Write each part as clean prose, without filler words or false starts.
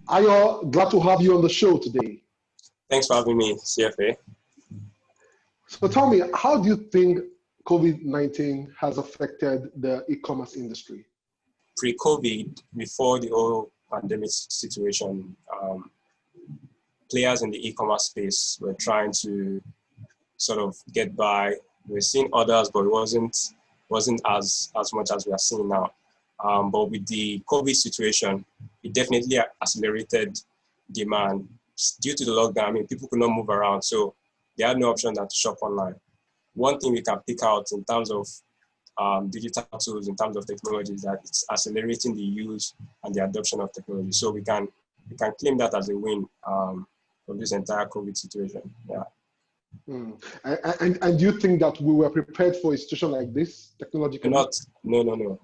Ayo, glad to have you on the show today. Thanks for having me, CFA. So tell me, how do you think COVID-19 has affected the e-commerce industry? Pre-COVID, before the whole pandemic situation, players in the e-commerce space were trying to sort of get by. We're seeing others, but it wasn't as much as we are seeing now. But with the COVID situation, it definitely accelerated demand. Due to the lockdown, I mean, people could not move around, so they had no option than to shop online. One thing we can pick out in terms of digital tools, in terms of technology, is that it's accelerating the use and the adoption of technology. So we can claim that as a win from this entire COVID situation. Yeah. And do you think that we were prepared for a situation like this technologically? No,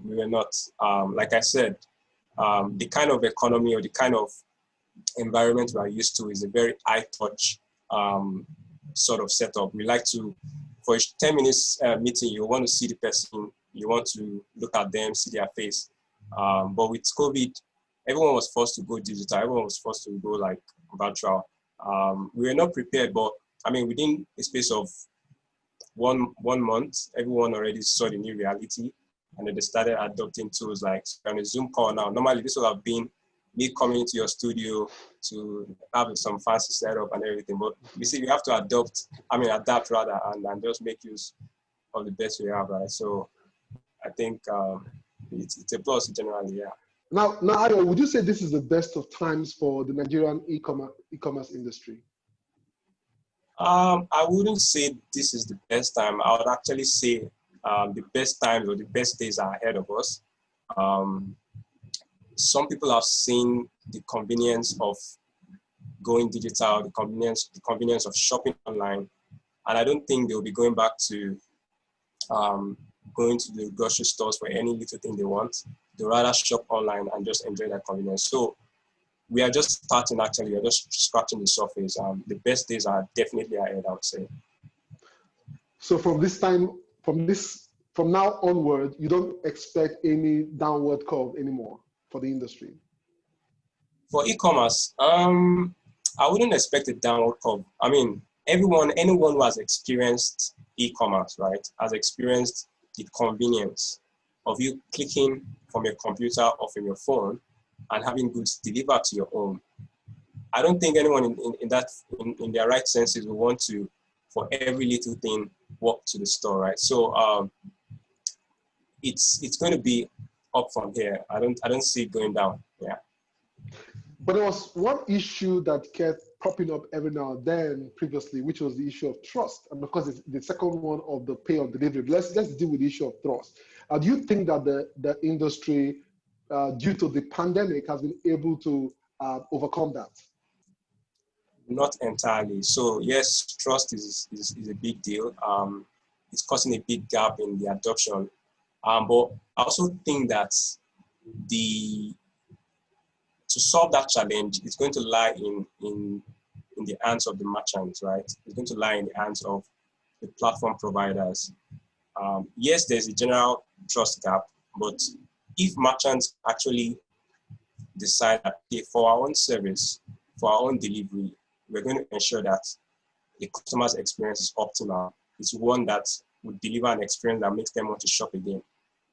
we were not. Like I said, the kind of economy or the kind of environment we are used to is a very high touch sort of setup. We like to, for a 10 minutes meeting, you want to see the person, you want to look at them, see their face. But with COVID, everyone was forced to go digital. Everyone was forced to go like virtual. We were not prepared, but I mean, within a space of one month, everyone already saw the new reality, and then they started adopting tools like on a Zoom call now. Normally, this would have been me coming into your studio to have some fancy setup and everything, but you see, we have to adapt rather, and just make use of the best we have, right? So I think it's a plus generally, yeah. Now, Ayo, would you say this is the best of times for the Nigerian e-commerce industry? I wouldn't say this is the best time. I would actually say the best times or the best days are ahead of us. Some people have seen the convenience of going digital, the convenience of shopping online, and I don't think they'll be going back to going to the grocery stores for any little thing they want. They'll rather shop online and just enjoy that convenience. So we are just starting, actually. We're just scratching the surface. The best days are definitely ahead, I would say. So from now onward, you don't expect any downward curve anymore for the industry? For e-commerce, I wouldn't expect a downward curve. I mean, anyone who has experienced e-commerce, right, has experienced the convenience of you clicking from your computer or from your phone and having goods delivered to your home. I don't think anyone in their right senses will want to, for every little thing, walk to the store, right? So it's going to be up from here. I don't see it going down. Yeah. But there was one issue that kept popping up every now and then previously, which was the issue of trust. And of course, it's the second one of the pay on delivery. But let's deal with the issue of trust. Do you think that the industry, due to the pandemic, has been able to overcome that? Not entirely. So yes, trust is a big deal. It's causing a big gap in the adoption. But I also think that to solve that challenge, it's going to lie in the hands of the merchants, right? It's going to lie in the hands of the platform providers. Yes, there's a general trust gap, but if merchants actually decide that, okay, for our own service, for our own delivery, we're going to ensure that the customer's experience is optimal. It's one that would deliver an experience that makes them want to shop again.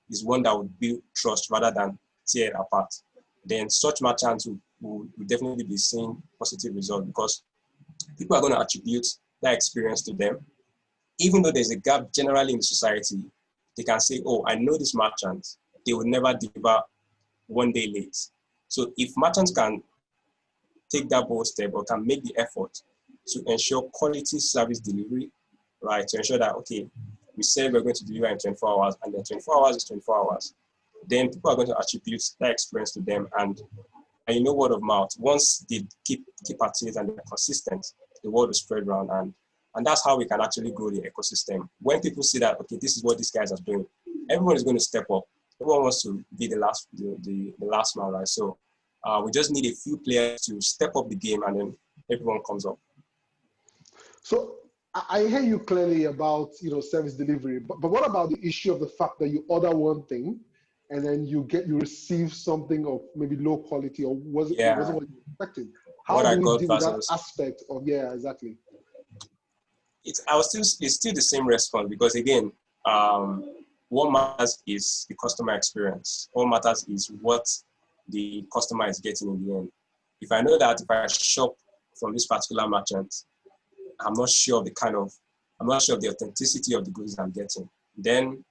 It's one that would build trust rather than tear it apart. Then such merchants will definitely be seeing positive results because people are going to attribute that experience to them. Even though there's a gap generally in the society, they can say, oh, I know this merchant, they will never deliver one day late. So if merchants can take that bold step or can make the effort to ensure quality service delivery, right, to ensure that, okay, we said we're going to deliver in 24 hours and then 24 hours is 24 hours, then people are going to attribute that experience to them. And you know, word of mouth, once they keep at it and they're consistent, the word will spread around. And that's how we can actually grow the ecosystem. When people see that, okay, this is what these guys are doing, everyone is going to step up. Everyone wants to be the last man, right? So we just need a few players to step up the game and then everyone comes up. So I hear you clearly about, service delivery, but what about the issue of the fact that you order one thing and then you receive something of maybe low quality, or it wasn't what you expected. What How I do we got deal with that versus aspect of, yeah, exactly. it's still the same response, because again, what matters is the customer experience. What matters is what the customer is getting in the end. If I know that if I shop from this particular merchant, I'm not sure of the authenticity of the goods I'm getting, then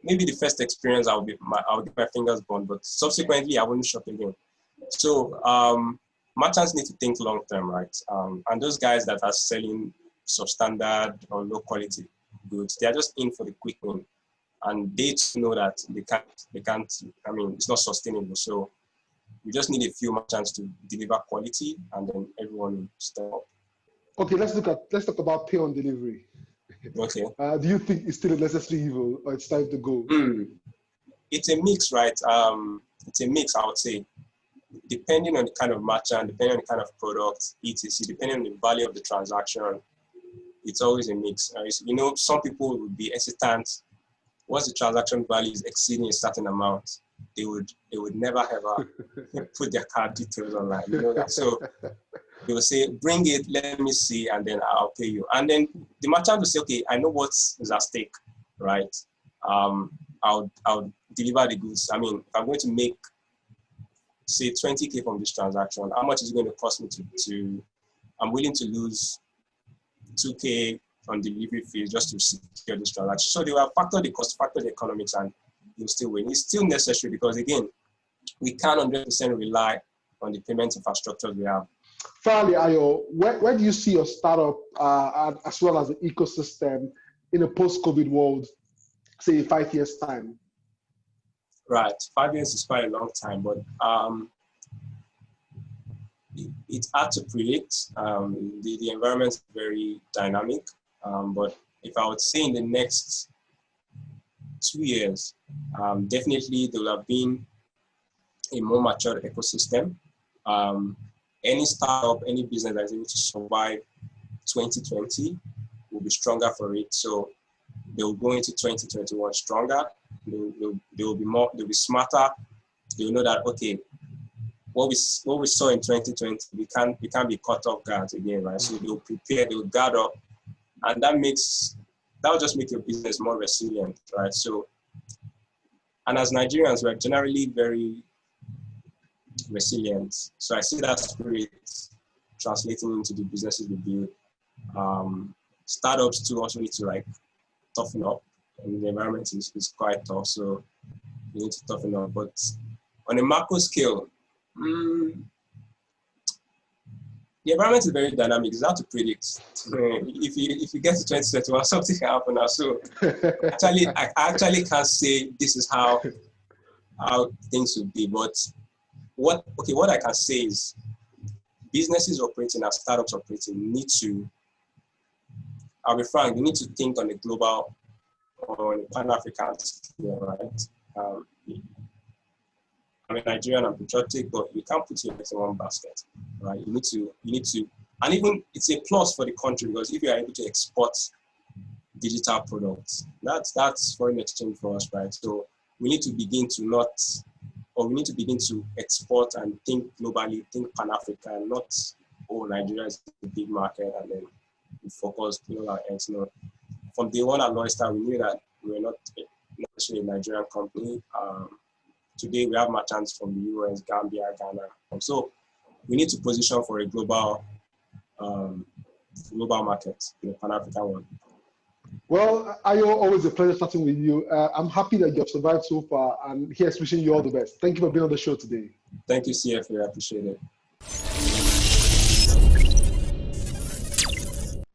maybe the first experience I'll get my fingers burned, but subsequently I wouldn't shop again. So merchants need to think long term, right? And those guys that are selling substandard or low quality goods, they are just in for the quick win, and they know that they can't. I mean, it's not sustainable. So we just need a few merchants to deliver quality, and then everyone will step up. Okay, let's talk about pay on delivery. Okay. Do you think it's still a necessary evil, or it's time to go? It's a mix, right? It's a mix, I would say. Depending on the kind of merchant, depending on the kind of product, etc., depending on the value of the transaction, it's always a mix. Some people would be hesitant once the transaction value is exceeding a certain amount. They would never ever put their card details online. You know that. So they will say, "Bring it, let me see, and then I'll pay you." And then the merchant will say, "Okay, I know what's at stake, right? I'll deliver the goods. I mean, if I'm going to make, say, 20K from this transaction, how much is it going to cost me to I'm willing to lose 2K on delivery fees just to secure this transaction." So they will factor the cost, factor the economics, and you'll still win. It's still necessary because, again, we can't 100% rely on the payment infrastructure we have. Finally, Ayo, where do you see your startup as well as the ecosystem in a post-COVID world, say 5 years' time? Right, 5 years is quite a long time, but it's hard to predict. The environment is very dynamic, but if I would say in the next 2 years, definitely there will have been a more mature ecosystem. Any startup, any business that is able to survive 2020 will be stronger for it. So they will go into 2021 stronger. They will be smarter. They will know that, okay, what we saw in 2020, we can't be caught off guard again, right? So they will prepare, they will guard up, and that will just make your business more resilient, right? So, and as Nigerians, we're generally very resilient. So I see that spirit translating into the businesses we build. Startups too also need to toughen up, and the environment is quite tough, so you need to toughen up. But on a macro scale, the environment is very dynamic. It's hard to predict. If you get to 2021, something can happen now. So I actually can't say this is how things will be. But what I can say is businesses operating and startups operating need to, I'll be frank, you need to think on a global or on a Pan-African scale, right? I'm a Nigerian, I'm patriotic, but you can't put your eggs in one basket, right? You need to, and even it's a plus for the country because if you are able to export digital products, that's foreign exchange for us, right? So we need to begin to export and think globally, think Pan-African, not, Nigeria is a big market, and then we focus, our eggs. From day one at Loystar, we knew that we were not necessarily a Nigerian company. Today, we have merchants from the US, Gambia, Ghana. So we need to position for a global market, the Pan-African one. Well, Ayo, always a pleasure chatting with you. I'm happy that you have survived so far, and here's wishing you all the best. Thank you for being on the show today. Thank you, CFA. I appreciate it.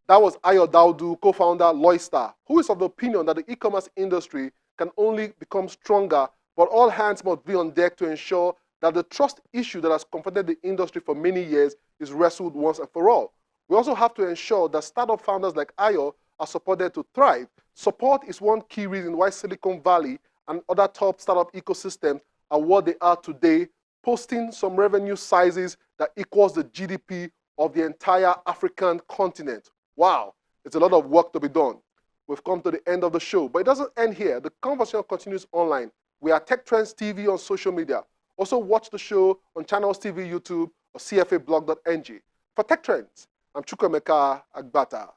That was Ayo Daudu, co-founder Loystar, who is of the opinion that the e-commerce industry can only become stronger, but all hands must be on deck to ensure that the trust issue that has confronted the industry for many years is wrestled once and for all. We also have to ensure that startup founders like Ayo are supported to thrive. Support is one key reason why Silicon Valley and other top startup ecosystems are what they are today, posting some revenue sizes that equals the GDP of the entire African continent. Wow, it's a lot of work to be done. We've come to the end of the show, but it doesn't end here. The conversation continues online. We are Tech Trends TV on social media. Also watch the show on Channels TV YouTube or cfablog.ng. For Tech Trends, I'm Chukwemeka Agbata.